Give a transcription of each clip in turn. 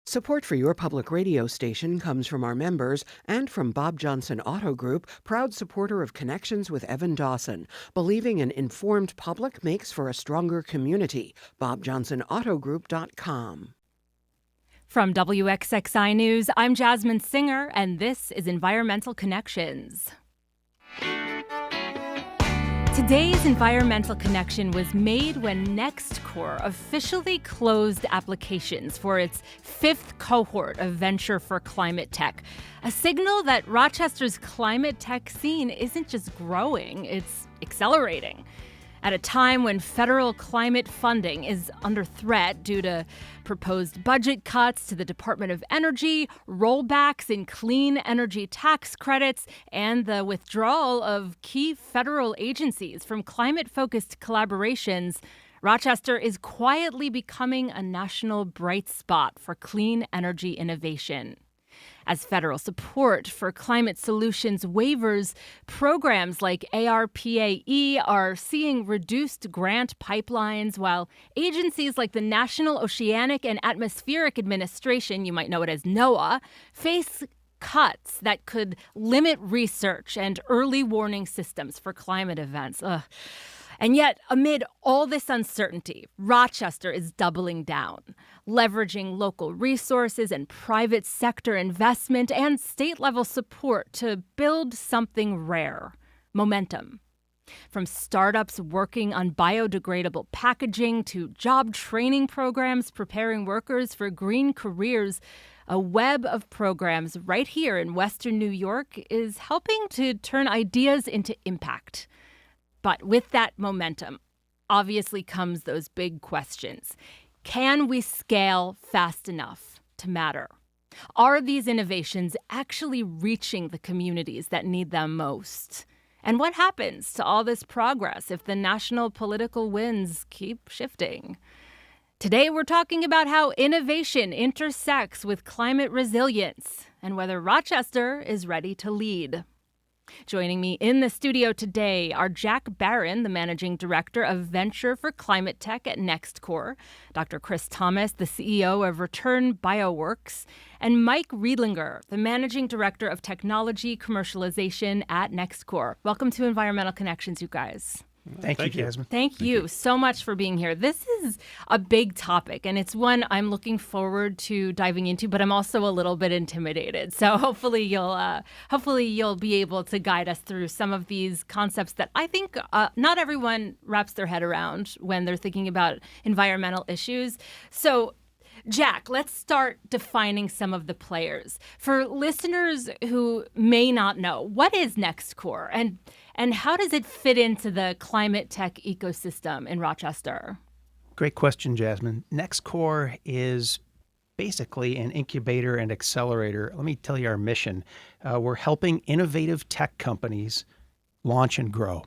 Support for your public radio station comes from our members and from Bob Johnson Auto Group, proud supporter of Connections with Evan Dawson. Believing an informed public makes for a stronger community. BobJohnsonAutoGroup.com. From WXXI News, I'm Jasmin Singer, and this is Environmental Connections. Today's Environmental Connection was made when NextCorps officially closed applications for its 5th cohort of Venture for ClimateTech, a signal that Rochester's climate tech scene isn't just growing, it's accelerating. At a time when federal climate funding is under threat due to proposed budget cuts to the Department of Energy, rollbacks in clean energy tax credits, and the withdrawal of key federal agencies from climate-focused collaborations, Rochester is quietly becoming a national bright spot for clean energy innovation. As federal support for climate solutions wavers, programs like ARPA-E are seeing reduced grant pipelines, while agencies like the National Oceanic and Atmospheric Administration, you might know it as NOAA, face cuts that could limit research and early warning systems for climate events. And yet, amid all this uncertainty, Rochester is doubling down, leveraging local resources and private sector investment and state-level support to build something rare: momentum. From startups working on biodegradable packaging to job training programs preparing workers for green careers, a web of programs right here in Western New York is helping to turn ideas into impact. But with that momentum, obviously comes those big questions. Can we scale fast enough to matter? Are these innovations actually reaching the communities that need them most? And what happens to all this progress if the national political winds keep shifting? Today, we're talking about how innovation intersects with climate resilience and whether Rochester is ready to lead. Joining me in the studio today are Jack Barron, the Managing Director of Venture for ClimateTech at NextCorps, Dr. Chris Thomas, the CEO of RETRN Bioworks, and Mike Riedlinger, the Managing Director of Technology Commercialization at NextCorps. Welcome to Environmental Connections, you guys. Thank you, Jasmin. Thank you so much for being here. This is a big topic, and it's one I'm looking forward to diving into, but I'm also a little bit intimidated. So hopefully you'll be able to guide us through some of these concepts that I think not everyone wraps their head around when they're thinking about environmental issues. So Jack, let's start defining some of the players. For listeners who may not know, what is NextCorps and how does it fit into the climate tech ecosystem in Rochester? Great question, Jasmin. NextCorps is basically an incubator and accelerator. Let me tell you our mission. We're helping innovative tech companies launch and grow.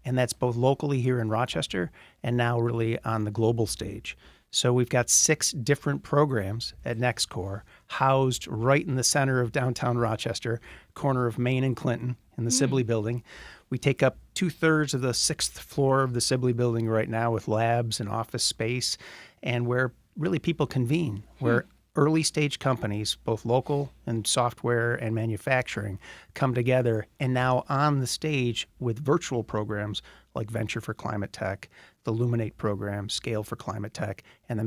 And that's both locally here in Rochester and now really on the global stage. So we've got 6 different programs at NextCorps housed right in the center of downtown Rochester, corner of Main and Clinton in the Sibley building. We take up 2/3 of the 6th floor of the Sibley building right now with labs and office space, and where really people convene, where early stage companies, both local and software and manufacturing, come together and now on the stage with virtual programs like Venture for ClimateTech, the Luminate program, Scale for ClimateTech, and the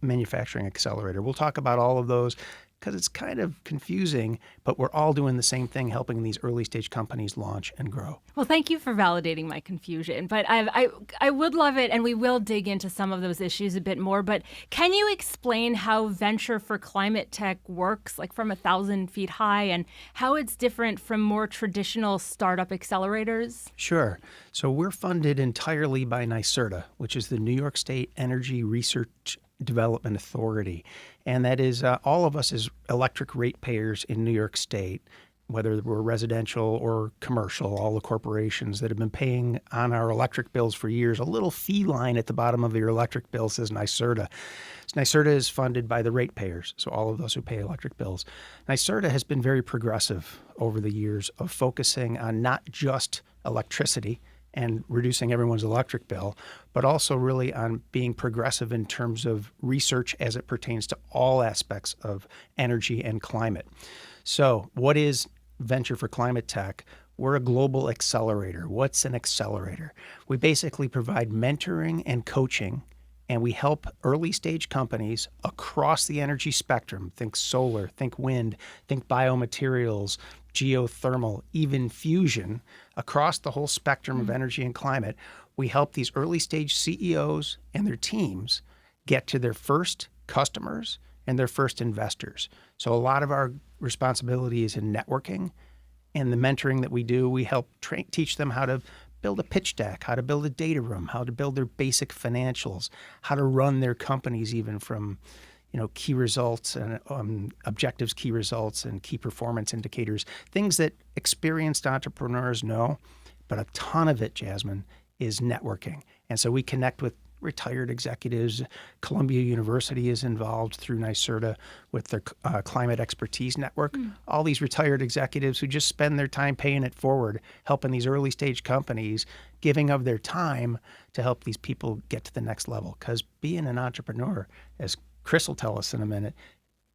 Manufacturing Accelerator. We'll talk about all of those because it's kind of confusing, but we're all doing the same thing, helping these early stage companies launch and grow. Well, thank you for validating my confusion, but I would love it, and we will dig into some of those issues a bit more, but can you explain how Venture for ClimateTech works, like from 1,000 feet high, and how it's different from more traditional startup accelerators? Sure. So we're funded entirely by NYSERDA, which is the New York State Energy Research Development Authority. And that is all of us as electric ratepayers in New York State, whether we're residential or commercial, all the corporations that have been paying on our electric bills for years. A little fee line at the bottom of your electric bill says NYSERDA. So NYSERDA is funded by the ratepayers, so all of those who pay electric bills. NYSERDA has been very progressive over the years of focusing on not just electricity and reducing everyone's electric bill, but also really on being progressive in terms of research as it pertains to all aspects of energy and climate. So what is Venture for ClimateTech? We're a global accelerator. What's an accelerator? We basically provide mentoring and coaching, and we help early stage companies across the energy spectrum. Think solar, think wind, think biomaterials, geothermal, even fusion, across the whole spectrum of energy and climate. We help these early stage CEOs and their teams get to their first customers and their first investors. So a lot of our responsibility is in networking, and the mentoring that we do, we help teach them how to build a pitch deck, how to build a data room, how to build their basic financials, how to run their companies, even from key results and objectives, key results, and key performance indicators, things that experienced entrepreneurs know. But a ton of it, Jasmin, is networking. And so we connect with retired executives. Columbia University is involved through NYSERDA with their climate expertise network. All these retired executives who just spend their time paying it forward, helping these early stage companies, giving of their time to help these people get to the next level. Because being an entrepreneur, as Chris will tell us in a minute,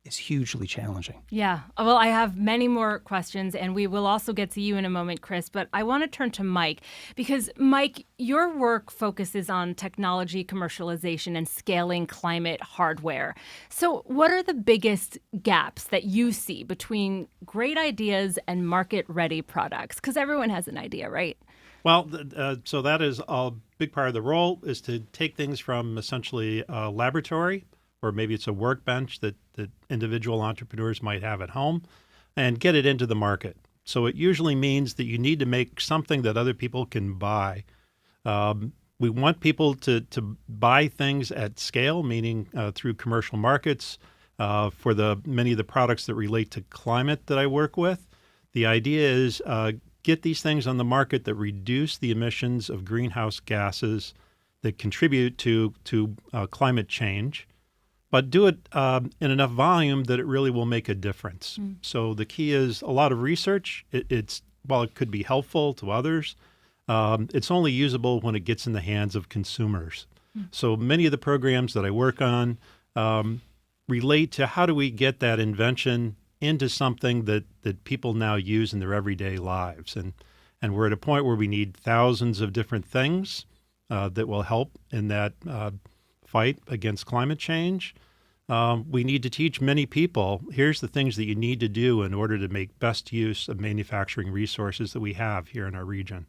is hugely challenging. Yeah. Well, I have many more questions, and we will also get to you in a moment, Chris, but I want to turn to Mike, because Mike, your work focuses on technology commercialization and scaling climate hardware. So what are the biggest gaps that you see between great ideas and market-ready products? Because everyone has an idea, right? Well, so that is a big part of the role, is to take things from essentially a laboratory, or maybe it's a workbench that individual entrepreneurs might have at home, and get it into the market. So it usually means that you need to make something that other people can buy. We want people to buy things at scale, meaning through commercial markets for many of the products that relate to climate that I work with. The idea is get these things on the market that reduce the emissions of greenhouse gases that contribute to climate change, but do it in enough volume that it really will make a difference. So the key is a lot of research. While it could be helpful to others, it's only usable when it gets in the hands of consumers. So many of the programs that I work on relate to how do we get that invention into something that people now use in their everyday lives. And we're at a point where we need thousands of different things that will help in that fight against climate change. We need to teach many people, here's the things that you need to do in order to make best use of manufacturing resources that we have here in our region.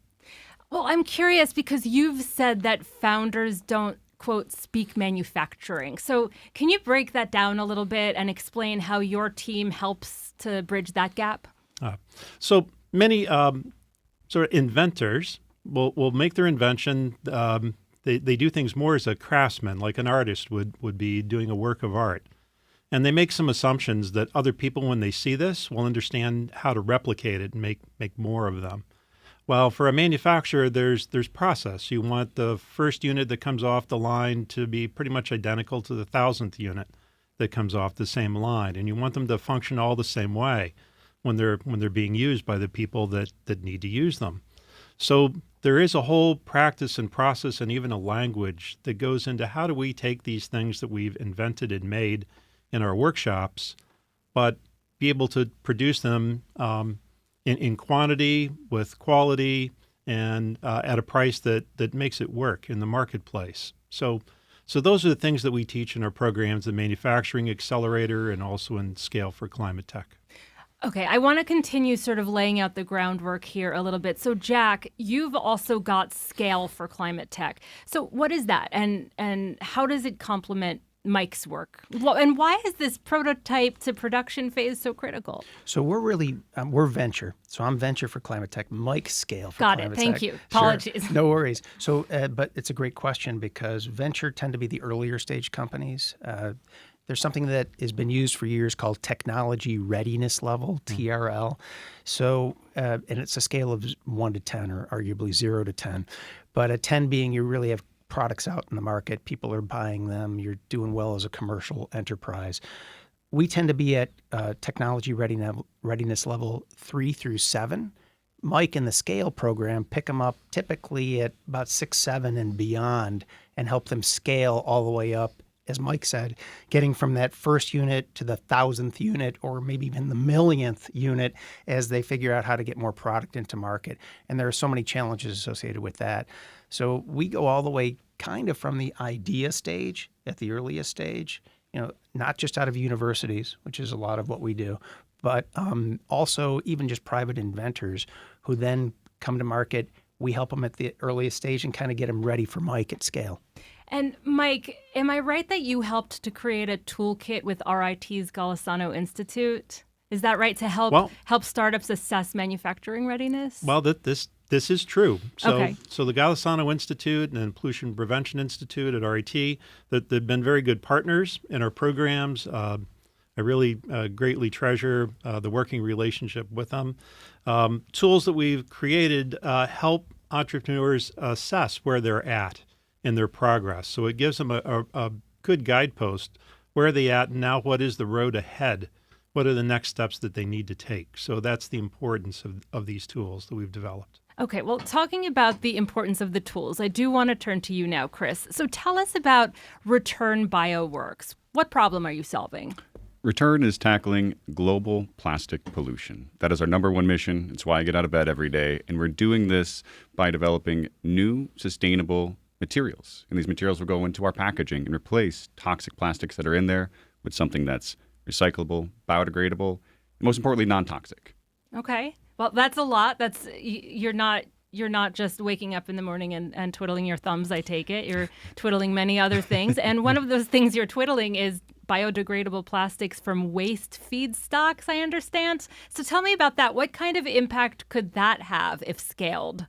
Well, I'm curious because you've said that founders don't, quote, speak manufacturing. So can you break that down a little bit and explain how your team helps to bridge that gap? So many sort of inventors will make their invention. They do things more as a craftsman, like an artist would be doing a work of art. And they make some assumptions that other people, when they see this, will understand how to replicate it and make more of them. Well, for a manufacturer, there's process. You want the first unit that comes off the line to be pretty much identical to the 1,000th unit that comes off the same line. And you want them to function all the same way when they're being used by the people that need to use them. So there is a whole practice and process and even a language that goes into how do we take these things that we've invented and made in our workshops, but be able to produce them in quantity, with quality, and at a price that makes it work in the marketplace. So those are the things that we teach in our programs, the Manufacturing Accelerator and also in Scale for ClimateTech. Okay, I want to continue sort of laying out the groundwork here a little bit. So, Jack, you've also got Scale for ClimateTech. So what is that, and how does it complement Mike's work? And why is this prototype to production phase so critical? So we're really, we're venture. So I'm Venture for ClimateTech. Mike's Scale for ClimateTech. Got it. Thank you. Apologies. Sure. No worries. So, but it's a great question because venture tend to be the earlier stage companies. There's something that has been used for years called technology readiness level, TRL. So, and it's a scale of 1 to 10 or arguably 0 to 10. But a 10 being you really have products out in the market, people are buying them, you're doing well as a commercial enterprise. We tend to be at technology readiness level 3 through 7. Mike in the scale program pick them up typically at about 6, 7 and beyond and help them scale all the way up. As Mike said, getting from that first unit to the 1,000th unit or maybe even the millionth unit as they figure out how to get more product into market. And there are so many challenges associated with that. So we go all the way kind of from the idea stage at the earliest stage, not just out of universities, which is a lot of what we do, but also even just private inventors who then come to market. We help them at the earliest stage and kind of get them ready for Mike at scale. And Mike, am I right that you helped to create a toolkit with RIT's Golisano Institute? Is that right, to help startups assess manufacturing readiness? Well, this is true. Okay. So the Golisano Institute and Pollution Prevention Institute at RIT, that they've been very good partners in our programs. I really greatly treasure the working relationship with them. Tools that we've created help entrepreneurs assess where they're at in their progress. So it gives them a good guidepost. Where are they at, and now what is the road ahead? What are the next steps that they need to take? So that's the importance of these tools that we've developed. Okay, well, talking about the importance of the tools, I do want to turn to you now, Chris. So tell us about RETRN Bioworks. What problem are you solving? RETRN is tackling global plastic pollution. That is our number one mission. It's why I get out of bed every day. And we're doing this by developing new, sustainable materials. And these materials will go into our packaging and replace toxic plastics that are in there with something that's recyclable, biodegradable, and most importantly, non-toxic. Okay. Well, that's a lot. You're not just waking up in the morning and twiddling your thumbs, I take it. You're twiddling many other things. And one of those things you're twiddling is biodegradable plastics from waste feedstocks, I understand. So tell me about that. What kind of impact could that have if scaled?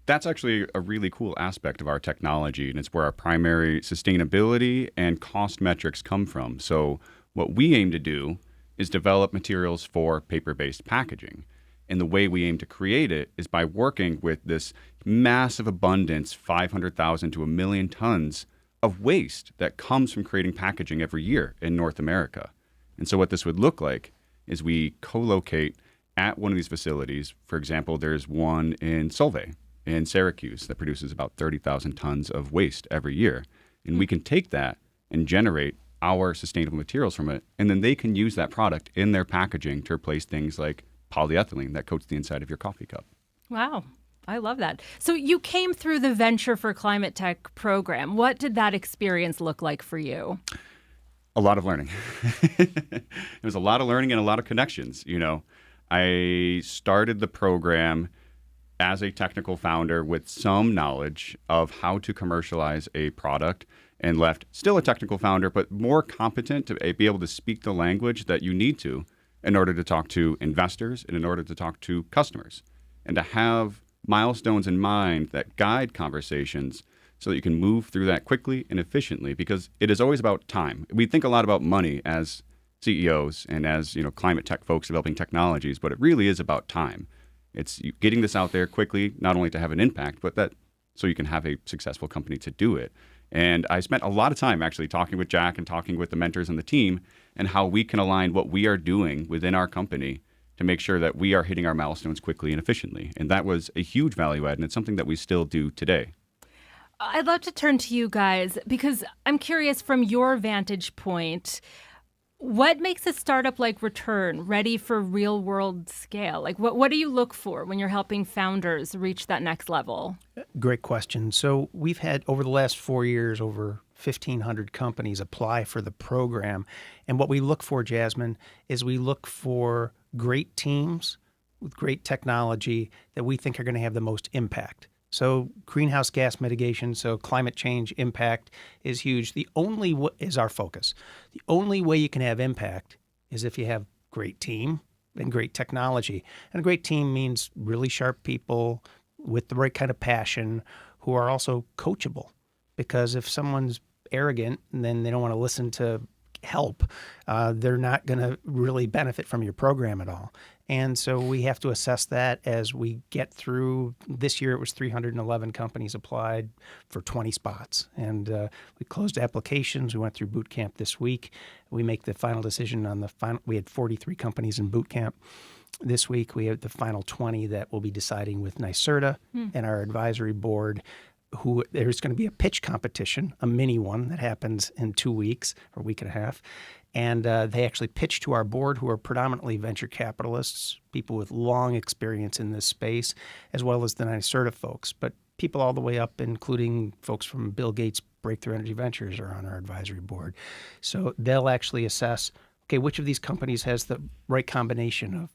That's actually a really cool aspect of our technology, and it's where our primary sustainability and cost metrics come from. So what we aim to do is develop materials for paper-based packaging. And the way we aim to create it is by working with this massive abundance, 500,000 to 1 million tons of waste that comes from creating packaging every year in North America. And so what this would look like is we co-locate at one of these facilities. For example, there's one in Solvay in Syracuse that produces about 30,000 tons of waste every year. And we can take that and generate our sustainable materials from it, and then they can use that product in their packaging to replace things like polyethylene that coats the inside of your coffee cup. Wow. I love that. So you came through the Venture for ClimateTech program. What did that experience look like for you? A lot of learning. It was a lot of learning and a lot of connections. I started the program as a technical founder with some knowledge of how to commercialize a product, and left still a technical founder, but more competent to be able to speak the language that you need to in order to talk to investors and in order to talk to customers, and to have milestones in mind that guide conversations so that you can move through that quickly and efficiently, because it is always about time. We think a lot about money as CEOs and as climate tech folks developing technologies, but it really is about time. It's getting this out there quickly, not only to have an impact, but that so you can have a successful company to do it. And I spent a lot of time actually talking with Jack and talking with the mentors and the team and how we can align what we are doing within our company to make sure that we are hitting our milestones quickly and efficiently. And that was a huge value add, and it's something that we still do today. I'd love to turn to you guys because I'm curious from your vantage point, what makes a startup like RETRN ready for real world scale? Like what do you look for when you're helping founders reach that next level? Great question. So we've had over the last 4 years, over 1,500 companies apply for the program. And what we look for, Jasmin, is we look for great teams with great technology that we think are going to have the most impact. So greenhouse gas mitigation, so climate change impact is huge. The only is our focus. The only way you can have impact is if you have great team and great technology. And a great team means really sharp people with the right kind of passion who are also coachable. Because if someone's arrogant and then they don't want to listen to help, they're not going to really benefit from your program at all. And so we have to assess that as we get through. This year it was 311 companies applied for 20 spots. And we closed applications. We went through boot camp this week. We make the final decision on the final. We had 43 companies in boot camp. This week, we have the final 20 that we'll be deciding with NYSERDA and our advisory board. There's going to be a pitch competition, a mini one that happens in 2 weeks or a week and a half. And they actually pitch to our board, who are predominantly venture capitalists, people with long experience in this space, as well as the NYSERDA folks. But people all the way up, including folks from Bill Gates' Breakthrough Energy Ventures, are on our advisory board. So they'll actually assess, okay, which of these companies has the right combination of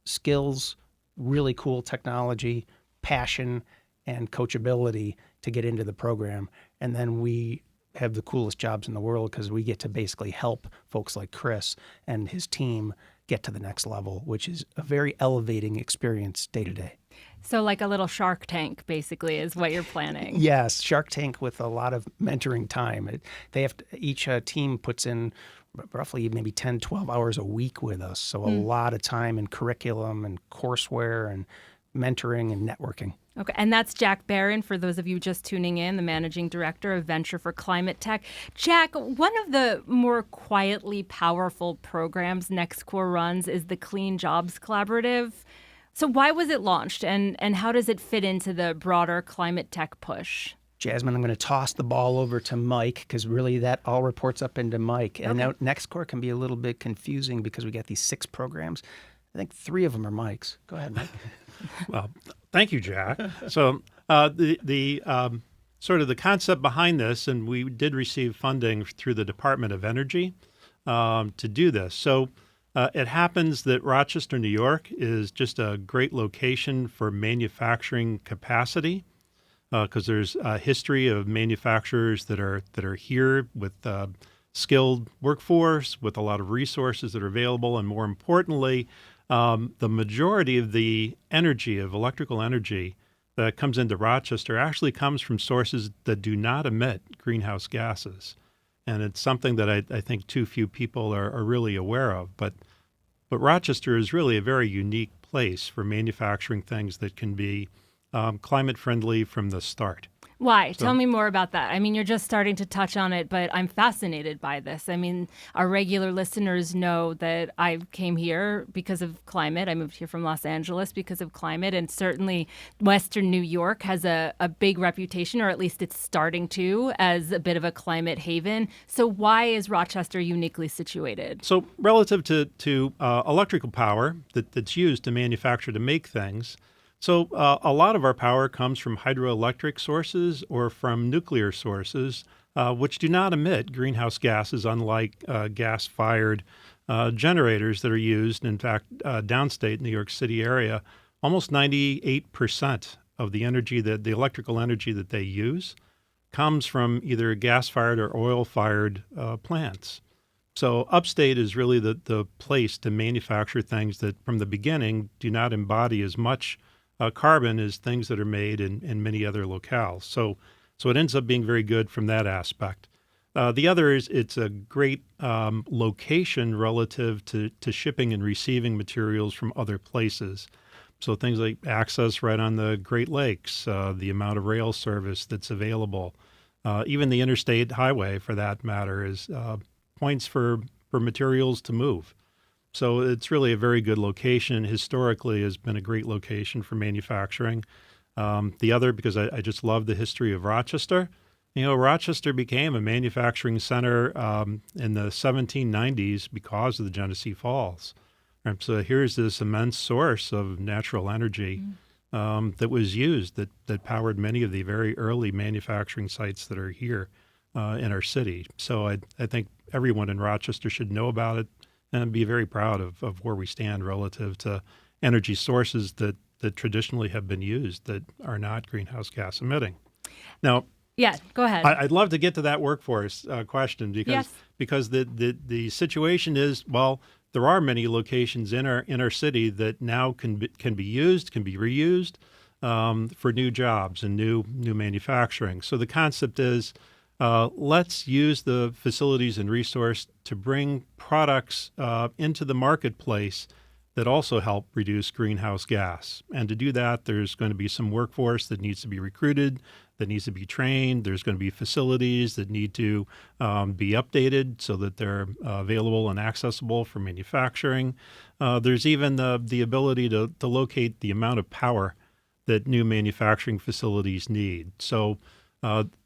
skills, really cool technology, passion, and coachability to get into the program. And then we have the coolest jobs in the world because we get to basically help folks like Chris and his team get to the next level, which is a very elevating experience day to day. So like a little Shark Tank, basically, is what you're planning. Yes, Shark Tank with a lot of mentoring time. Each team puts in roughly maybe 10, 12 hours a week with us. So a lot of time in curriculum and courseware and mentoring and networking. Okay, and that's Jack Barron, for those of you just tuning in, the Managing Director of Venture for ClimateTech. Jack, one of the more quietly powerful programs NextCorps runs is the Clean Jobs Collaborative. So why was it launched, and how does it fit into the broader climate tech push? Jasmin, I'm going to toss the ball over to Mike because really that all reports up into Mike. And now NextCorps can be a little bit confusing because we got these 6 programs. I think 3 of them are Mike's. Go ahead, Mike. Well, thank you, Jack. So the sort of the concept behind this, and we did receive funding through the Department of Energy to do this. So it happens that Rochester, New York is just a great location for manufacturing capacity because there's a history of manufacturers that are here with skilled workforce, with a lot of resources that are available, and more importantly, the majority of the energy, of electrical energy that comes into Rochester actually comes from sources that do not emit greenhouse gases. And it's something that I think too few people are really aware of. But Rochester is really a very unique place for manufacturing things that can be climate friendly from the start. Why? Tell me more about that. I mean, you're just starting to touch on it, but I'm fascinated by this. I mean, our regular listeners know that I came here because of climate. I moved here from Los Angeles because of climate, and certainly Western New York has a big reputation, or at least it's starting to, as a bit of a climate haven. So why is Rochester uniquely situated? So relative to electrical power that's used to manufacture, to make things, so a lot of our power comes from hydroelectric sources or from nuclear sources, which do not emit greenhouse gases, unlike gas-fired generators that are used. In fact, downstate New York City area, almost 98% of the energy, the electrical energy that they use, comes from either gas-fired or oil-fired plants. So upstate is really the place to manufacture things that from the beginning do not embody as much carbon as things that are made in many other locales. So it ends up being very good from that aspect. The other is it's a great location relative to shipping and receiving materials from other places. So things like access right on the Great Lakes, the amount of rail service that's available, even the interstate highway for that matter is points for materials to move. So it's really a very good location. Historically has been a great location for manufacturing. The other, because I just love the history of Rochester, Rochester became a manufacturing center in the 1790s because of the Genesee Falls. And so here's this immense source of natural energy that was used that powered many of the very early manufacturing sites that are here in our city. So I think everyone in Rochester should know about it and be very proud of where we stand relative to energy sources that traditionally have been used that are not greenhouse gas emitting. Now, yeah, go ahead. I'd love to get to that workforce question because the situation is, well, there are many locations in our city that now can be used, can be reused for new jobs and new manufacturing. So the concept is, let's use the facilities and resource to bring products into the marketplace that also help reduce greenhouse gas. And to do that, there's going to be some workforce that needs to be recruited. that needs to be trained. There's going to be facilities that need to be updated so that they're available and accessible for manufacturing. There's even the ability to locate the amount of power that new manufacturing facilities need. So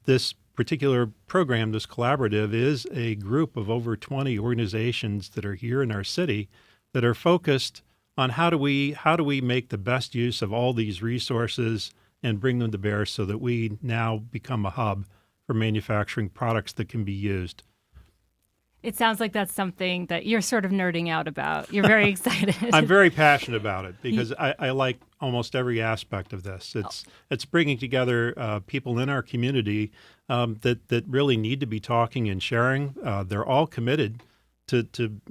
this particular program, this collaborative, is a group of over 20 organizations that are here in our city that are focused on how do we make the best use of all these resources and bring them to bear so that we now become a hub for manufacturing products that can be used. It sounds like that's something that you're sort of nerding out about. You're very excited. I'm very passionate about it because I like almost every aspect of this. It's bringing together people in our community that really need to be talking and sharing. They're all committed to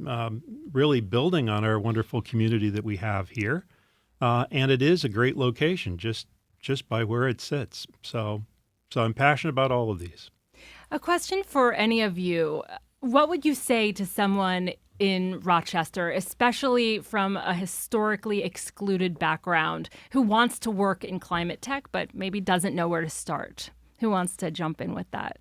really building on our wonderful community that we have here. And it is a great location just by where it sits. So I'm passionate about all of these. A question for any of you. What would you say to someone in Rochester, especially from a historically excluded background, who wants to work in climate tech but maybe doesn't know where to start? Who wants to jump in with that?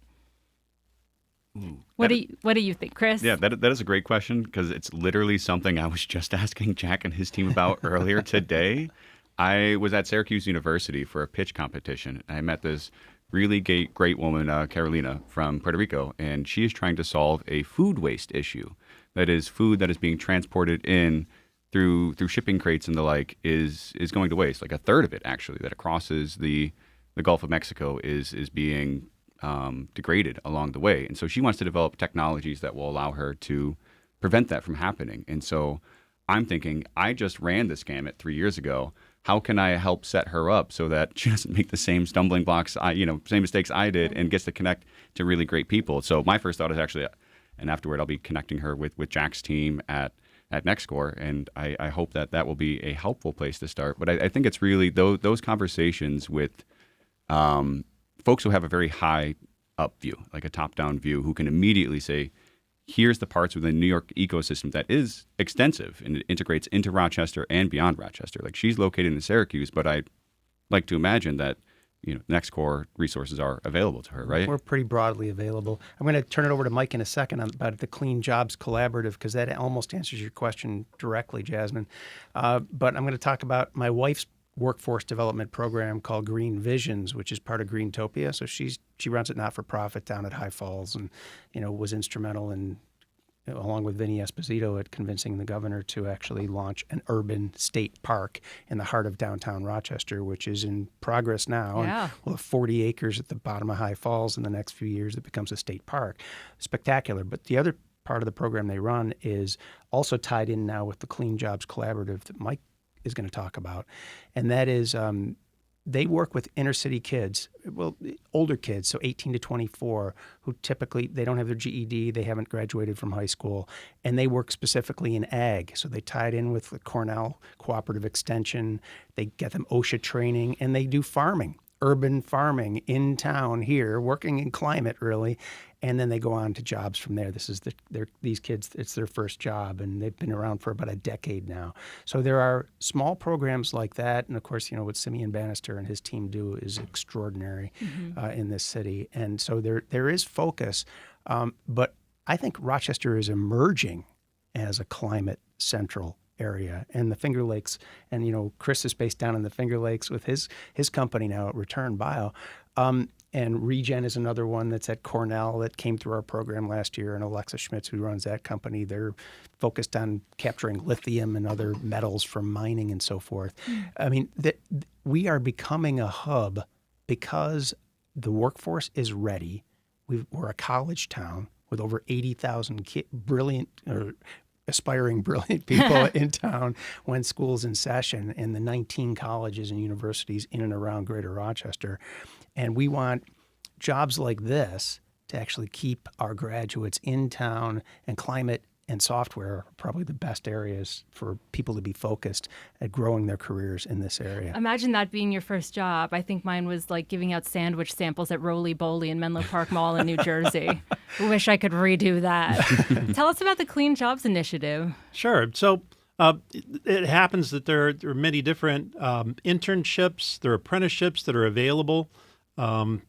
What do you think, Chris? Yeah, that is a great question because it's literally something I was just asking Jack and his team about earlier today. I was at Syracuse University for a pitch competition. I met this really great woman, Carolina, from Puerto Rico, and she is trying to solve a food waste issue. That is, food that is being transported in through shipping crates and the like is going to waste. Like a third of it, actually, that crosses the Gulf of Mexico is being degraded along the way. And so she wants to develop technologies that will allow her to prevent that from happening. And so I'm thinking, I just ran this gamut 3 years ago. How can I help set her up so that she doesn't make the same stumbling blocks, same mistakes I did, and gets to connect to really great people? So my first thought is actually, and afterward I'll be connecting her with Jack's team at NextCorps, and I hope that will be a helpful place to start. But I think it's really those conversations with folks who have a very high up view, like a top-down view, who can immediately say, here's the parts within the New York ecosystem that is extensive and it integrates into Rochester and beyond Rochester. Like she's located in Syracuse, but I like to imagine that NextCorps resources are available to her, right? We're pretty broadly available. I'm going to turn it over to Mike in a second about the Clean Jobs Collaborative because that almost answers your question directly, Jasmin. But I'm going to talk about my wife's workforce development program called Green Visions, which is part of Greentopia. So she runs it not for profit down at High Falls, and was instrumental in, along with Vinny Esposito, at convincing the governor to actually launch an urban state park in the heart of downtown Rochester, which is in progress now. Yeah. And we'll have 40 acres at the bottom of High Falls in the next few years. It becomes a state park. Spectacular. But the other part of the program they run is also tied in now with the Clean Jobs Collaborative that Mike is going to talk about, and that is they work with inner city kids, older kids, so 18 to 24, who typically they don't have their GED, they haven't graduated from high school, and they work specifically in ag. So they tied in with the Cornell Cooperative Extension, they get them OSHA training, and they do farming, urban farming in town here, working in climate really, and then they go on to jobs from there. This is these kids, it's their first job, and they've been around for about a decade now. So there are small programs like that, and of course, what Simeon Bannister and his team do is extraordinary in this city. And so there is focus, but I think Rochester is emerging as a climate central area, and the Finger Lakes, and Chris is based down in the Finger Lakes with his company now at RETRN Bio, and Regen is another one that's at Cornell that came through our program last year, and Alexa Schmitz, who runs that company, they're focused on capturing lithium and other metals from mining and so forth. I mean, we are becoming a hub because the workforce is ready. We're a college town with over 80,000 aspiring brilliant people in town when school's in session, and the 19 colleges and universities in and around Greater Rochester. And we want jobs like this to actually keep our graduates in town, and climate and software are probably the best areas for people to be focused at growing their careers in this area. Imagine that being your first job. I think mine was like giving out sandwich samples at Roly Boly in Menlo Park Mall in New Jersey. Wish I could redo that. Tell us about the Clean Jobs Initiative. Sure. So it happens that there are many different internships, there are apprenticeships that are available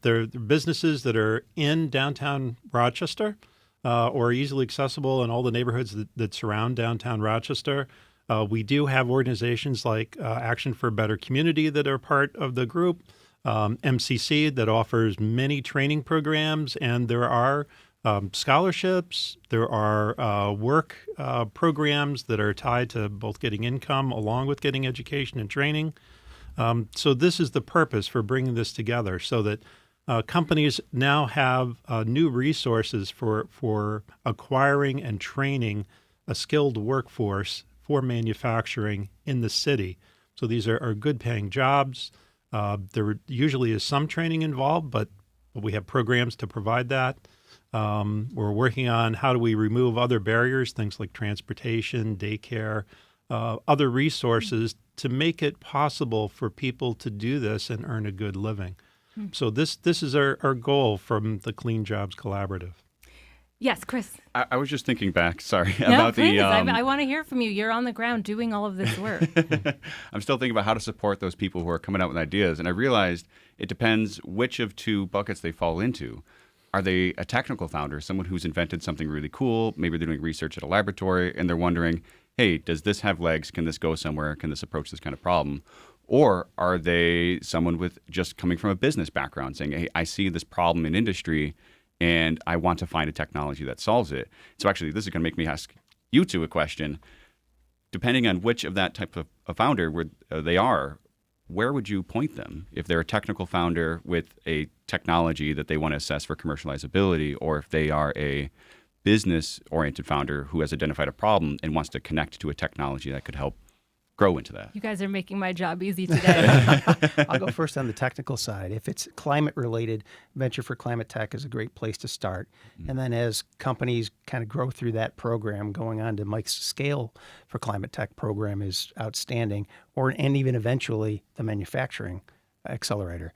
They're businesses that are in downtown Rochester or easily accessible in all the neighborhoods that surround downtown Rochester. We do have organizations like Action for a Better Community that are part of the group, MCC that offers many training programs, and there are scholarships, there are work programs that are tied to both getting income along with getting education and training. So this is the purpose for bringing this together so that companies now have new resources for acquiring and training a skilled workforce for manufacturing in the city. So these are good paying jobs. There usually is some training involved, but we have programs to provide that. We're working on how do we remove other barriers, things like transportation, daycare, other resources to make it possible for people to do this and earn a good living. So this is our goal from the Clean Jobs Collaborative. Yes, Chris. I was just thinking back, sorry, No, about please. the... I want to hear from you. You're on the ground doing all of this work. I'm still thinking about how to support those people who are coming out with ideas. And I realized it depends which of two buckets they fall into. Are they a technical founder, someone who's invented something really cool? Maybe they're doing research at a laboratory and they're wondering, hey, does this have legs? Can this go somewhere? Can this approach this kind of problem? Or are they someone with just coming from a business background saying, hey, I see this problem in industry and I want to find a technology that solves it? So actually, this is going to make me ask you two a question. Depending on which of that type of a founder they are, where would you point them? If they're a technical founder with a technology that they want to assess for commercializability, or if they are a business-oriented founder who has identified a problem and wants to connect to a technology that could help grow into that. You guys are making my job easy today. I'll go first on the technical side. If it's climate related, Venture for ClimateTech is a great place to start. And then as companies kind of grow through that program, going on to Mike's Scale for ClimateTech program is outstanding, and even eventually the manufacturing accelerator.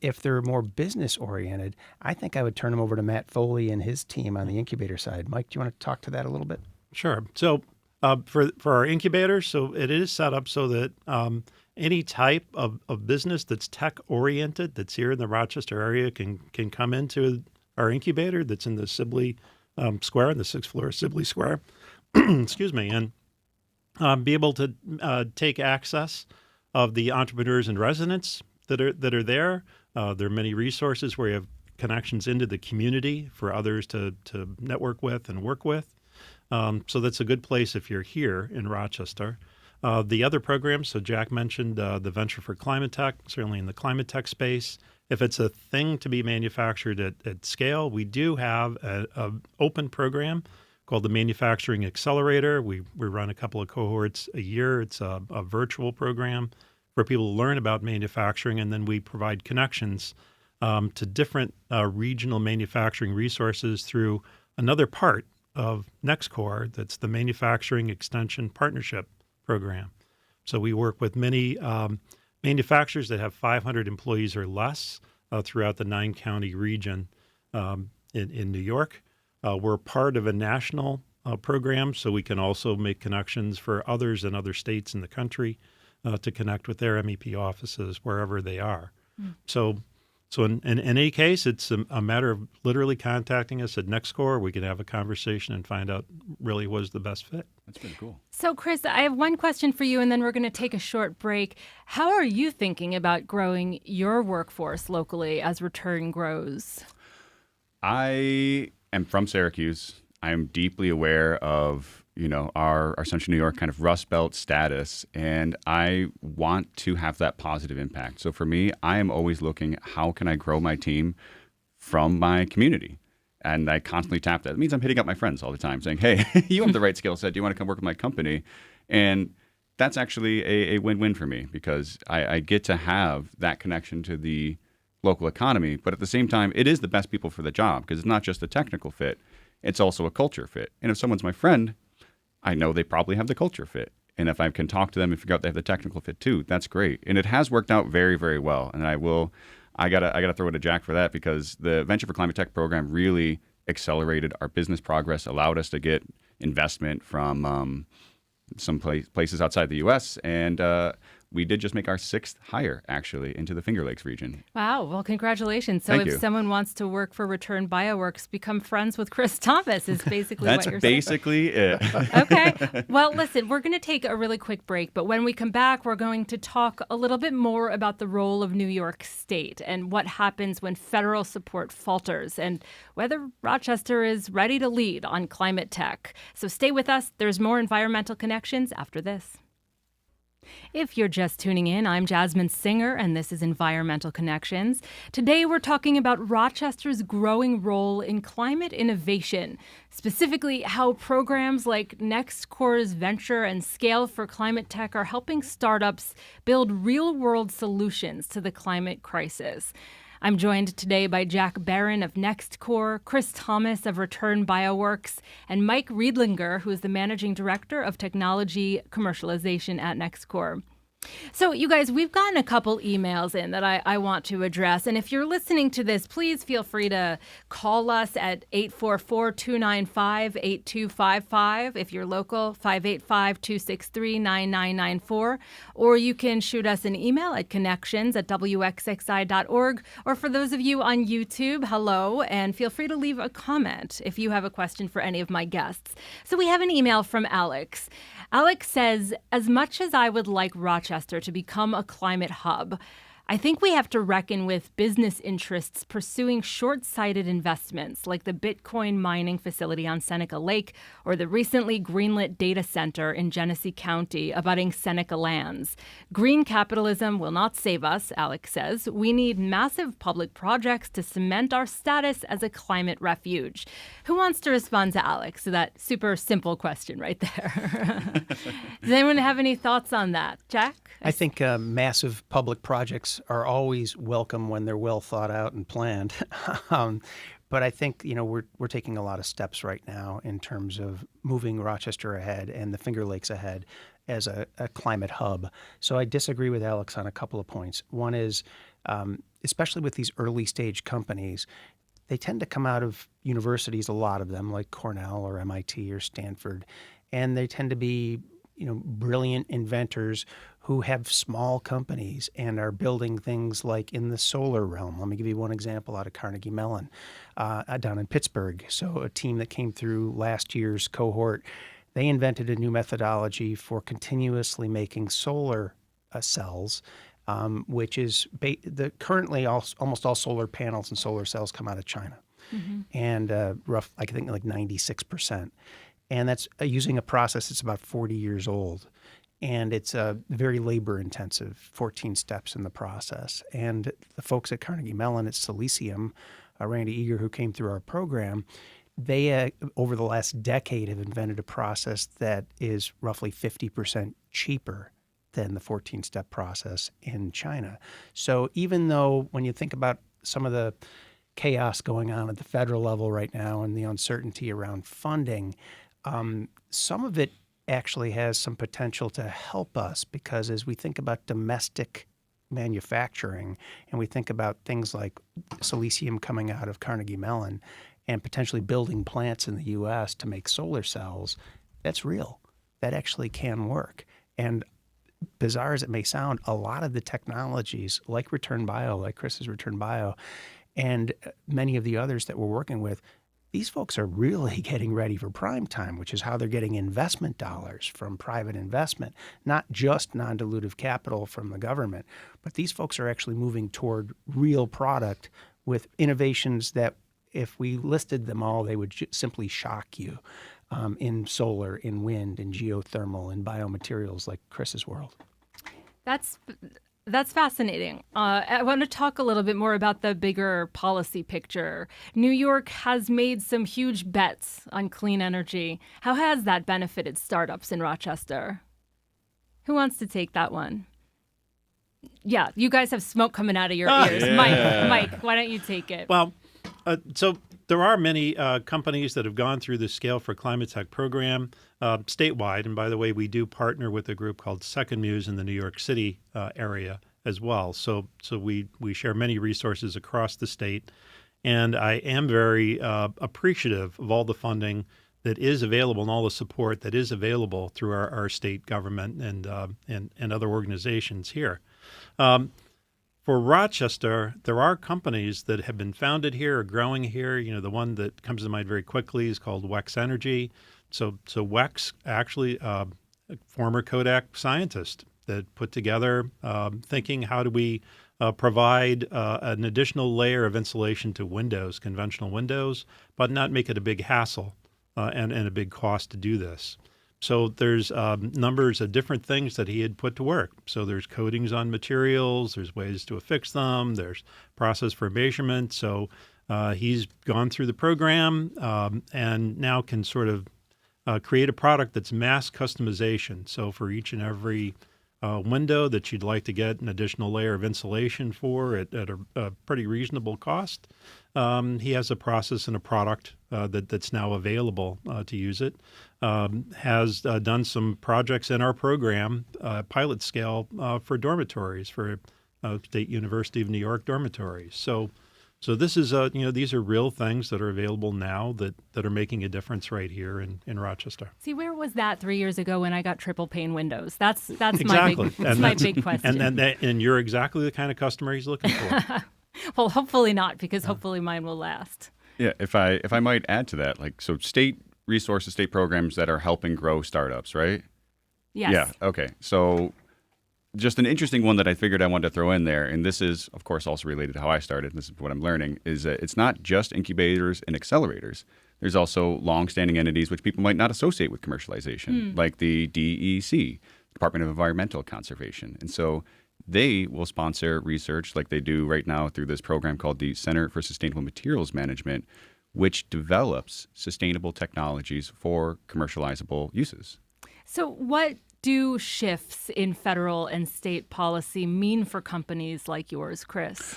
If they're more business oriented, I think I would turn them over to Matt Foley and his team on the incubator side. Mike, do you want to talk to that a little bit? Sure. So for our incubators, so it is set up so that any type of business that's tech-oriented that's here in the Rochester area can come into our incubator that's in the Sibley Square, in the 6th floor of Sibley Square, excuse me, and be able to take access of the entrepreneurs and residents that are there. There are many resources where you have connections into the community for others to network with and work with. So that's a good place if you're here in Rochester. The other programs, so Jack mentioned the Venture for ClimateTech, certainly in the climate tech space. If it's a thing to be manufactured at scale, we do have an open program called the Manufacturing Accelerator. We run a couple of cohorts a year. It's a virtual program for people to learn about manufacturing, and then we provide connections to different regional manufacturing resources through another part of NextCorps, that's the Manufacturing Extension Partnership Program. So we work with many manufacturers that have 500 employees or less throughout the 9-county region in New York. We're part of a national program, so we can also make connections for others in other states in the country to connect with their MEP offices wherever they are. So in any case, it's a matter of literally contacting us at NextCorps. We can have a conversation and find out really what is the best fit. That's pretty cool. So, Chris, I have one question for you, and then we're going to take a short break. How are you thinking about growing your workforce locally as RETRN grows? I am from Syracuse. I am deeply aware of our Central New York kind of Rust Belt status, and I want to have that positive impact. So for me, I am always looking, how can I grow my team from my community? And I constantly tap that. It means I'm hitting up my friends all the time saying, hey, you have the right skill set. Do you want to come work with my company? And that's actually a win-win for me because I get to have that connection to the local economy. But at the same time, it is the best people for the job because it's not just a technical fit. It's also a culture fit. And if someone's my friend, I know they probably have the culture fit. And if I can talk to them and figure out they have the technical fit too, that's great. And it has worked out very, very well. And I gotta throw it to Jack for that because the Venture for ClimateTech program really accelerated our business progress, allowed us to get investment from some places outside the U.S. And we did just make our 6th hire, actually, into the Finger Lakes region. Wow. Well, congratulations. So Thank if you. someone wants to work for RETRN Bioworks, become friends with Chris Thomas is basically That's what you're saying. basically it. Okay. Well, listen, we're going to take a really quick break, but when we come back, we're going to talk a little bit more about the role of New York State and what happens when federal support falters and whether Rochester is ready to lead on climate tech. So stay with us. There's more Environmental Connections after this. If you're just tuning in, I'm Jasmin Singer, and this is Environmental Connections. Today, we're talking about Rochester's growing role in climate innovation, specifically how programs like NextCorps' Venture and Scale for ClimateTech are helping startups build real-world solutions to the climate crisis. I'm joined today by Jack Barron of NextCorps, Chris Thomas of RETRN Bioworks, and Mike Riedlinger, who is the Managing Director of Technology Commercialization at NextCorps. So, you guys, we've gotten a couple emails in that I want to address. And if you're listening to this, please feel free to call us at 844-295-8255. If you're local, 585-263-9994. Or you can shoot us an email at connections@wxxi.org. Or for those of you on YouTube, hello, and feel free to leave a comment if you have a question for any of my guests. So we have an email from Alex. Alex says, as much as I would like Rochester to become a climate hub, I think we have to reckon with business interests pursuing short-sighted investments like the Bitcoin mining facility on Seneca Lake or the recently greenlit data center in Genesee County abutting Seneca lands. Green capitalism will not save us, Alex says. We need massive public projects to cement our status as a climate refuge. Who wants to respond to Alex? So that super simple question right there. Does anyone have any thoughts on that? Jack? I think massive public projects are always welcome when they're well thought out and planned. But I think, we're taking a lot of steps right now in terms of moving Rochester ahead and the Finger Lakes ahead as a climate hub. So I disagree with Alex on a couple of points. One is, especially with these early stage companies, they tend to come out of universities, a lot of them, like Cornell or MIT or Stanford, and they tend to be brilliant inventors who have small companies and are building things like in the solar realm. Let me give you one example out of Carnegie Mellon, down in Pittsburgh. So a team that came through last year's cohort, they invented a new methodology for continuously making solar cells, which is currently almost all solar panels and solar cells come out of China. Mm-hmm. And I think like 96%. And that's using a process that's about 40 years old. And it's very labor-intensive, 14 steps in the process. And the folks at Carnegie Mellon at Silicium, Randy Eager, who came through our program, they, over the last decade, have invented a process that is roughly 50% cheaper than the 14-step process in China. So even though when you think about some of the chaos going on at the federal level right now and the uncertainty around funding, some of it actually has some potential to help us, because as we think about domestic manufacturing and we think about things like Silicium coming out of Carnegie Mellon and potentially building plants in the U.S. to make solar cells, that's real. That actually can work. And bizarre as it may sound, a lot of the technologies like RETRN Bio, like Chris's RETRN Bio, and many of the others that we're working with, these folks are really getting ready for prime time, which is how they're getting investment dollars from private investment, not just non-dilutive capital from the government. But these folks are actually moving toward real product with innovations that if we listed them all, they would simply shock you in solar, in wind, in geothermal, in biomaterials like Chris's world. That's fascinating. I want to talk a little bit more about the bigger policy picture. New York has made some huge bets on clean energy. How has that benefited startups in Rochester? Who wants to take that one? Yeah, you guys have smoke coming out of your ears. Yeah. Mike, why don't you take it? Well, so there are many companies that have gone through the Scale for ClimateTech program statewide. And by the way, we do partner with a group called Second Muse in the New York City area as well. So we share many resources across the state. And I am very appreciative of all the funding that is available and all the support that is available through our state government and other organizations here. For Rochester, there are companies that have been founded here or growing here. You know, the one that comes to mind very quickly is called Wex Energy. So Wex actually a former Kodak scientist that put together thinking, how do we provide an additional layer of insulation to windows, conventional windows, but not make it a big hassle and a big cost to do this. So there's numbers of different things that he had put to work. So there's coatings on materials, there's ways to affix them, there's process for measurement. So he's gone through the program and now can sort of create a product that's mass customization. So for each and every window that you'd like to get an additional layer of insulation for at a pretty reasonable cost, he has a process and a product that's now available to use it. Has done some projects in our program, pilot scale, for dormitories, for State University of New York dormitories. So this is these are real things that are available now that are making a difference right here in Rochester. See, where was that 3 years ago when I got triple pane windows? That's Exactly. my big question. And you're exactly the kind of customer he's looking for. Well, hopefully not, because hopefully mine will last. Yeah, if I might add to that, like, so state resources, state programs that are helping grow startups, right? Yes. Yeah. Okay. So just an interesting one that I figured I wanted to throw in there, and this is, of course, also related to how I started. This is what I'm learning, is that it's not just incubators and accelerators. There's also long-standing entities which people might not associate with commercialization, like the DEC, Department of Environmental Conservation. And so they will sponsor research like they do right now through this program called the Center for Sustainable Materials Management, which develops sustainable technologies for commercializable uses. So what do shifts in federal and state policy mean for companies like yours, Chris?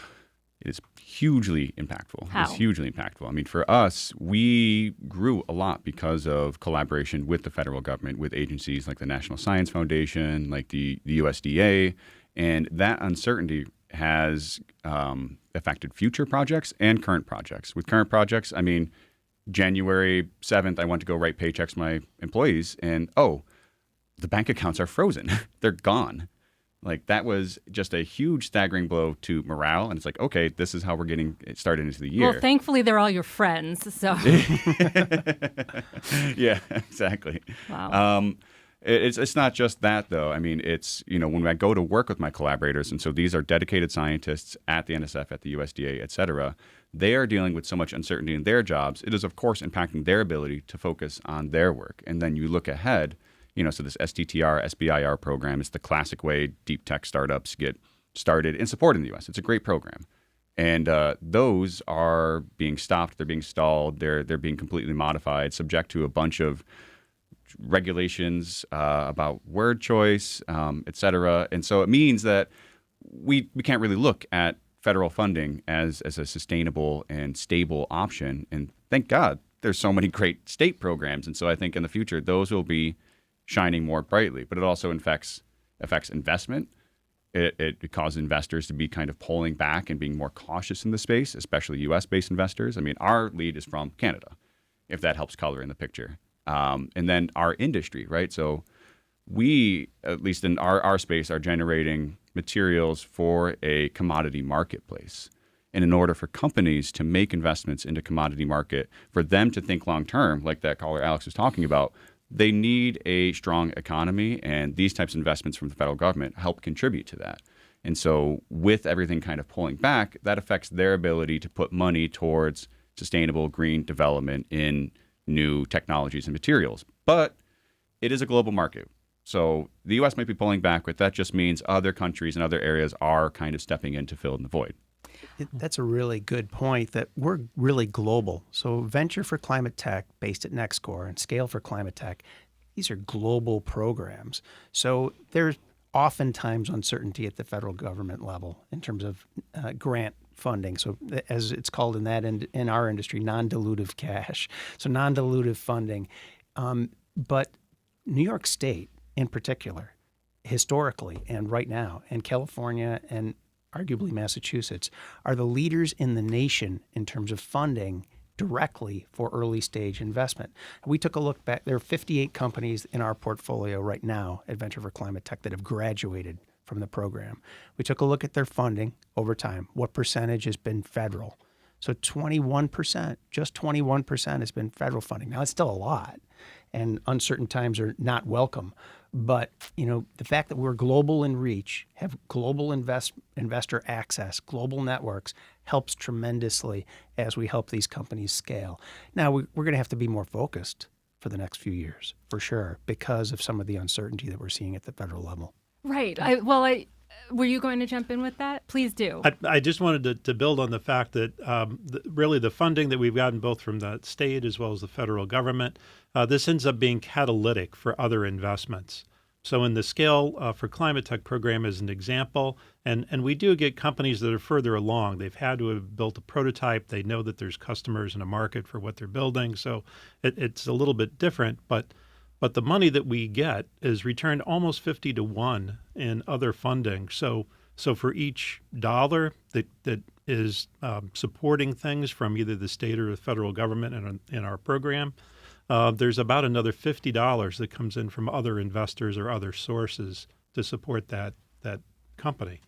It is hugely impactful. How? It's hugely impactful. I mean, for us, we grew a lot because of collaboration with the federal government, with agencies like the National Science Foundation, like the USDA, and that uncertainty has affected future projects and current projects. With current projects, I mean, January 7th, I went to go write paychecks to my employees, and the bank accounts are frozen. They're gone. Like, that was just a huge staggering blow to morale. And it's like, okay, this is how we're getting started into the year. Well, thankfully, they're all your friends. So, yeah, exactly. Wow. It's not just that, though. I mean, it's, when I go to work with my collaborators, and so these are dedicated scientists at the NSF, at the USDA, et cetera, they are dealing with so much uncertainty in their jobs. It is, of course, impacting their ability to focus on their work. And then you look ahead, so this STTR, SBIR program is the classic way deep tech startups get started and supported in the U.S. It's a great program. And those are being stopped. They're being stalled. They're being completely modified, subject to a bunch of regulations about word choice, et cetera. And so it means that we can't really look at federal funding as a sustainable and stable option. And thank God there's so many great state programs. And so I think in the future, those will be shining more brightly. But it also affects investment. It causes investors to be kind of pulling back and being more cautious in the space, especially U.S.-based investors. I mean, our lead is from Canada, if that helps color in the picture. And then our industry, right? So we, at least in our space, are generating materials for a commodity marketplace. And in order for companies to make investments into commodity market, for them to think long-term, like that caller Alex was talking about, they need a strong economy, and these types of investments from the federal government help contribute to that. And so with everything kind of pulling back, that affects their ability to put money towards sustainable green development in new technologies and materials. But it is a global market. So the U.S. might be pulling back, but that just means other countries and other areas are kind of stepping in to fill in the void. That's a really good point, that we're really global. So Venture for ClimateTech, based at NextCorps, and Scale for ClimateTech, these are global programs. So there's oftentimes uncertainty at the federal government level in terms of grant funding. So as it's called in our industry, non-dilutive cash. So non-dilutive funding. But New York State in particular, historically and right now, and California and arguably Massachusetts, are the leaders in the nation in terms of funding directly for early stage investment. We took a look back. There are 58 companies in our portfolio right now at Venture for ClimateTech that have graduated from the program. We took a look at their funding over time. What percentage has been federal? So 21%, just 21% has been federal funding. Now, it's still a lot, and uncertain times are not welcome. But, the fact that we're global in reach, have global investor access, global networks, helps tremendously as we help these companies scale. Now, we're going to have to be more focused for the next few years, for sure, because of some of the uncertainty that we're seeing at the federal level. Right. Were you going to jump in with that? Please do. I just wanted to build on the fact that really the funding that we've gotten both from the state as well as the federal government, this ends up being catalytic for other investments. So in the Scale for Climate Tech program as an example, and we do get companies that are further along. They've had to have built a prototype. They know that there's customers and a market for what they're building. So it's a little bit different, but the money that we get is returned almost 50 to 1 in other funding. So for each dollar that is supporting things from either the state or the federal government in our program, there's about another $50 that comes in from other investors or other sources to support that company.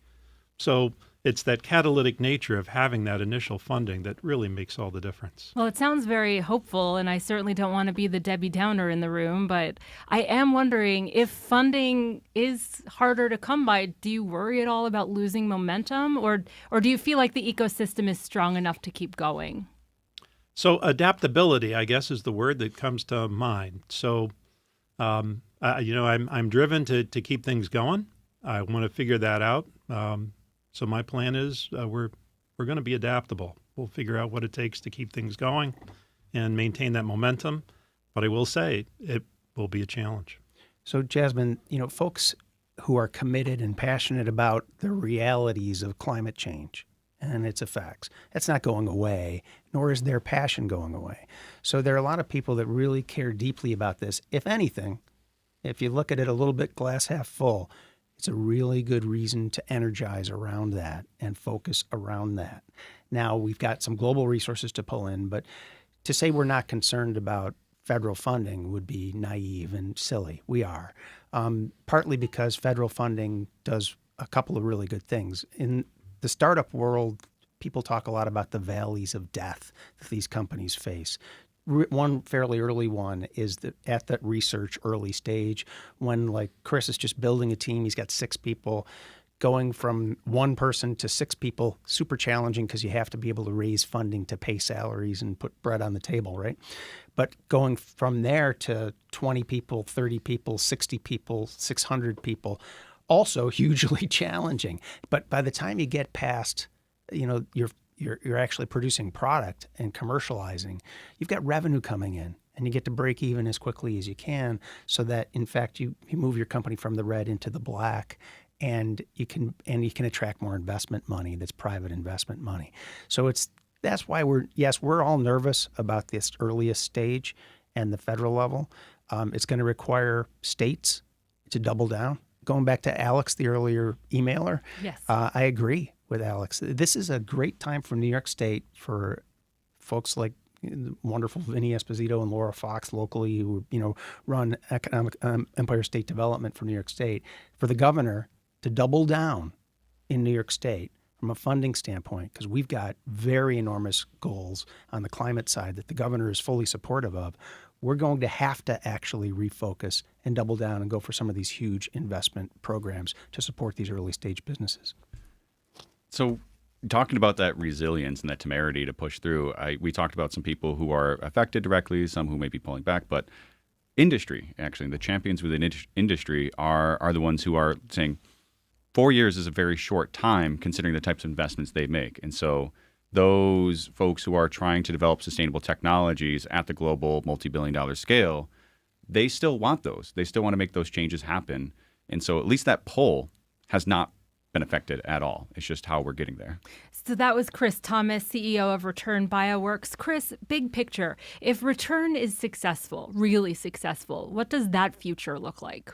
So it's that catalytic nature of having that initial funding that really makes all the difference. Well, it sounds very hopeful, and I certainly don't want to be the Debbie Downer in the room, but I am wondering if funding is harder to come by, do you worry at all about losing momentum, or do you feel like the ecosystem is strong enough to keep going? So adaptability, I guess, is the word that comes to mind. So, I'm driven to keep things going. I want to figure that out. So my plan is we're going to be adaptable. We'll figure out what it takes to keep things going and maintain that momentum. But I will say it will be a challenge. So, Jasmin, folks who are committed and passionate about the realities of climate change and its effects, that's not going away, nor is their passion going away. So there are a lot of people that really care deeply about this. If anything, if you look at it a little bit glass half full, it's a really good reason to energize around that and focus around that. Now, we've got some global resources to pull in, but to say we're not concerned about federal funding would be naive and silly. We are, partly because federal funding does a couple of really good things. In the startup world, people talk a lot about the valleys of death that these companies face. One fairly early one is that at that research early stage, when like Chris is just building a team, he's got 6 people, going from 1 person to 6 people, super challenging because you have to be able to raise funding to pay salaries and put bread on the table, right? But going from there to 20 people, 30 people, 60 people, 600 people, also hugely challenging. But by the time you get past, you're actually producing product and commercializing, you've got revenue coming in and you get to break even as quickly as you can so that, in fact, you move your company from the red into the black and you can attract more investment money that's private investment money. So that's why we're all nervous about this earliest stage and the federal level. It's going to require states to double down. Going back to Alex, the earlier emailer, yes. I agree with Alex. This is a great time for New York State, for folks like the wonderful Vinny Esposito and Laura Fox locally who run economic Empire State Development for New York State, for the governor to double down in New York State from a funding standpoint, because we've got very enormous goals on the climate side that the governor is fully supportive of. We're going to have to actually refocus and double down and go for some of these huge investment programs to support these early stage businesses. So talking about that resilience and that temerity to push through, we talked about some people who are affected directly, some who may be pulling back, but industry, actually, the champions within industry are the ones who are saying 4 years is a very short time considering the types of investments they make. And so those folks who are trying to develop sustainable technologies at the global multi-billion-dollar scale, they still want those. They still want to make those changes happen. And so at least that pull has not been affected at all. It's just how we're getting there. So that was Chris Thomas, CEO of RETRN Bioworks. Chris, big picture. If RETRN is successful, really successful, what does that future look like?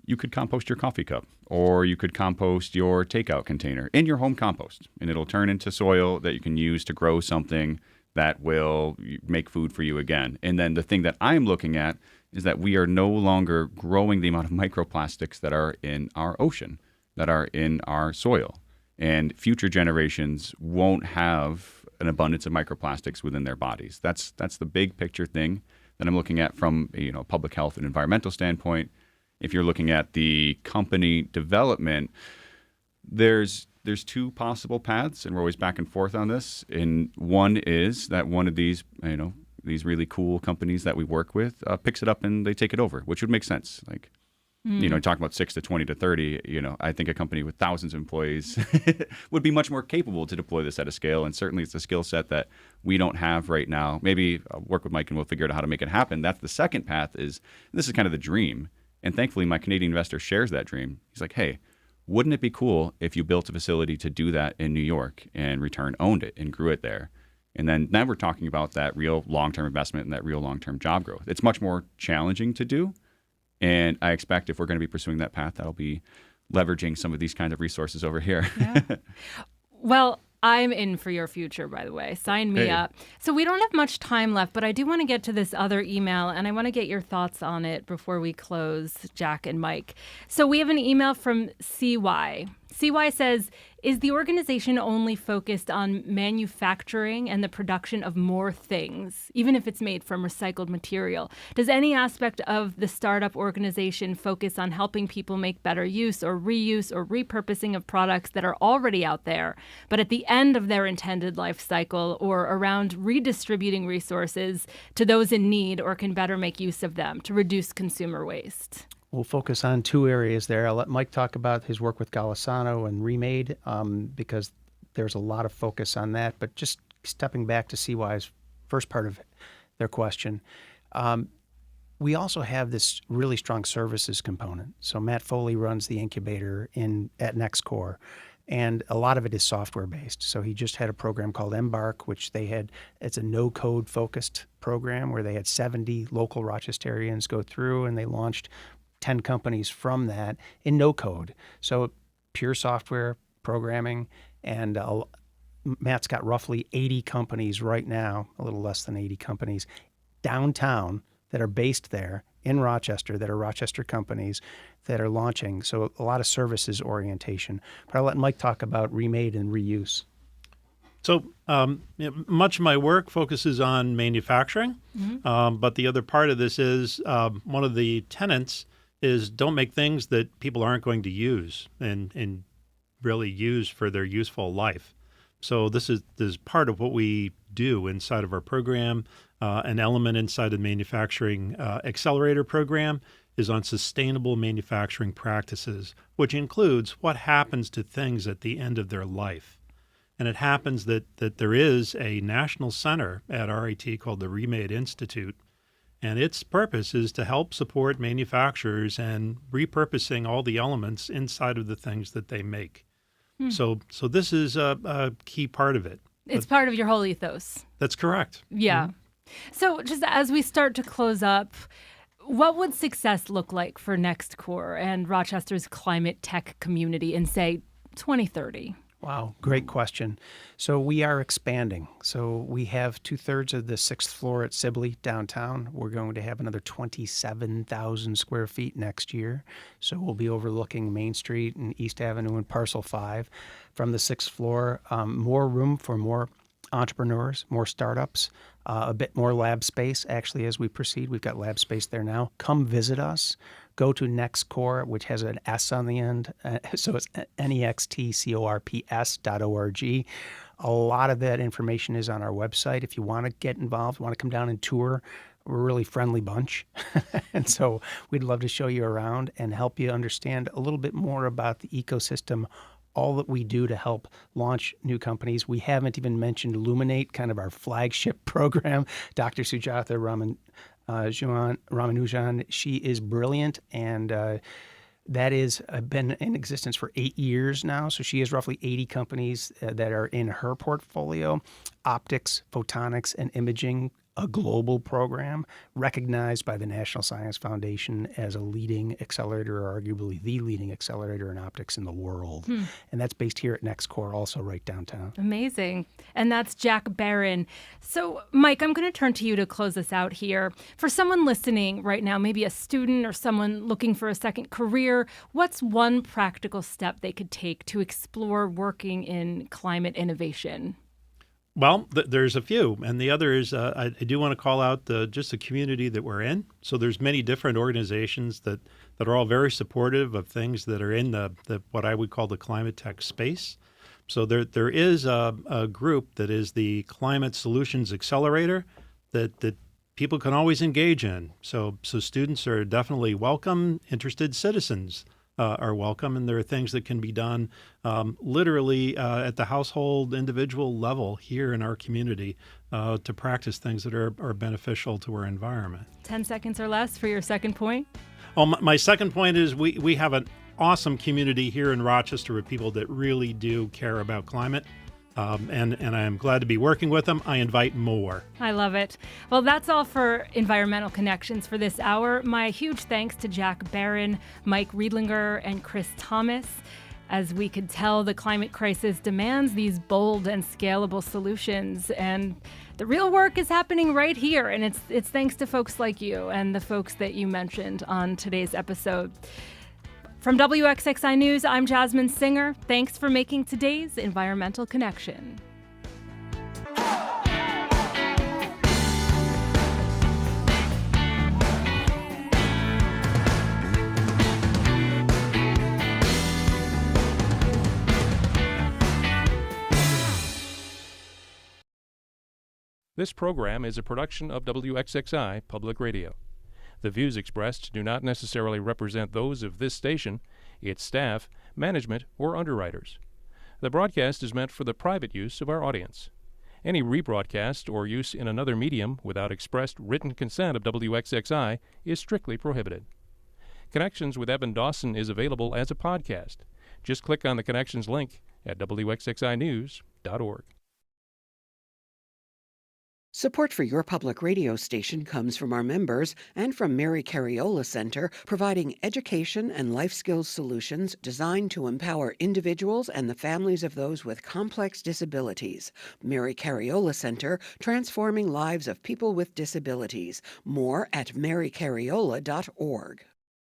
You could compost your coffee cup, or you could compost your takeout container in your home compost, and it'll turn into soil that you can use to grow something that will make food for you again. And then the thing that I'm looking at is that we are no longer growing the amount of microplastics that are in our ocean, that are in our soil. And future generations won't have an abundance of microplastics within their bodies. That's the big picture thing that I'm looking at from a public health and environmental standpoint. If you're looking at the company development, there's two possible paths, and we're always back and forth on this. And one is that one of these, these really cool companies that we work with picks it up and they take it over, which would make sense. Like, talking about 6 to 20 to 30, I think a company with thousands of employees would be much more capable to deploy this at a scale. And certainly it's a skill set that we don't have right now. Maybe I'll work with Mike and we'll figure out how to make it happen. That's the second path this is kind of the dream. And thankfully my Canadian investor shares that dream. He's like, hey, wouldn't it be cool if you built a facility to do that in New York and RETRN owned it and grew it there? And then now we're talking about that real long-term investment and that real long-term job growth. It's much more challenging to do. And I expect if we're going to be pursuing that path, that'll be leveraging some of these kinds of resources over here. Yeah. Well, I'm in for your future, by the way. Sign me up. So we don't have much time left, but I do want to get to this other email, and I want to get your thoughts on it before we close, Jack and Mike. So we have an email from CY. CY says, is the organization only focused on manufacturing and the production of more things, even if it's made from recycled material? Does any aspect of the startup organization focus on helping people make better use or reuse or repurposing of products that are already out there, but at the end of their intended life cycle, or around redistributing resources to those in need or can better make use of them to reduce consumer waste? We'll focus on two areas there. I'll let Mike talk about his work with Golisano and Remade because there's a lot of focus on that. But just stepping back to CY's first part of their question, we also have this really strong services component. So Matt Foley runs the incubator at NextCorps, and a lot of it is software-based. So he just had a program called Embark, which it's a no-code focused program where they had 70 local Rochesterians go through, and they launched 10 companies from that in no code. So pure software programming. And Matt's got roughly 80 companies right now, a little less than 80 companies downtown that are based there in Rochester, that are Rochester companies that are launching. So a lot of services orientation. But I'll let Mike talk about Remade and reuse. So much of my work focuses on manufacturing, but the other part of this is one of the tenets is don't make things that people aren't going to use and really use for their useful life. So this is part of what we do inside of our program. An element inside the manufacturing accelerator program is on sustainable manufacturing practices, which includes what happens to things at the end of their life. And it happens that there is a national center at RET called the Remade Institute, and its purpose is to help support manufacturers and repurposing all the elements inside of the things that they make. So this is a key part of it. It's part of your whole ethos. That's correct. Yeah. So just as we start to close up, what would success look like for NextCorps and Rochester's climate tech community in, say, 2030? Wow, great question. So we are expanding. So we have 2/3 of the 6th floor at Sibley downtown. We're going to have another 27,000 square feet next year. So we'll be overlooking Main Street and East Avenue and Parcel 5 from the 6th floor. More room for more entrepreneurs, more startups, a bit more lab space actually as we proceed. We've got lab space there now. Come visit us. Go to NextCorps, which has an S on the end. So it's nextcorps.org. A lot of that information is on our website. If you want to get involved, want to come down and tour, we're a really friendly bunch. And so we'd love to show you around and help you understand a little bit more about the ecosystem, all that we do to help launch new companies. We haven't even mentioned Illuminate, kind of our flagship program. Dr. Sujatha Ramanujan, she is brilliant, and that is been in existence for 8 years now. So she has roughly 80 companies that are in her portfolio: optics, photonics, and imaging a global program recognized by the National Science Foundation as a leading accelerator, or arguably the leading accelerator in optics in the world. And that's based here at NextCorps, also right downtown. Amazing. And that's Jack Barron. So, Mike, I'm going to turn to you to close us out here. For someone listening right now, maybe a student or someone looking for a second career, what's one practical step they could take to explore working in climate innovation? Well, there's a few, and the other is I do want to call out just the community that we're in. So there's many different organizations that are all very supportive of things that are in the what I would call the climate tech space. So there is a group that is the Climate Solutions Accelerator that people can always engage in. So students are definitely welcome. Interested citizens are welcome, and there are things that can be done literally at the household individual level here in our community to practice things that are beneficial to our environment. 10 seconds or less for your second point. Oh, my second point is we have an awesome community here in Rochester with people that really do care about climate. And I am glad to be working with them. I invite more. I love it. Well, that's all for Environmental Connections for this hour. My huge thanks to Jack Barron, Mike Riedlinger, and Chris Thomas. As we could tell, the climate crisis demands these bold and scalable solutions. And the real work is happening right here. And it's thanks to folks like you and the folks that you mentioned on today's episode. From WXXI News, I'm Jasmin Singer. Thanks for making today's Environmental Connection. This program is a production of WXXI Public Radio. The views expressed do not necessarily represent those of this station, its staff, management, or underwriters. The broadcast is meant for the private use of our audience. Any rebroadcast or use in another medium without expressed written consent of WXXI is strictly prohibited. Connections with Evan Dawson is available as a podcast. Just click on the Connections link at WXXInews.org. Support for your public radio station comes from our members and from Mary Cariola Center, providing education and life skills solutions designed to empower individuals and the families of those with complex disabilities. Mary Cariola Center, transforming lives of people with disabilities. More at marycariola.org.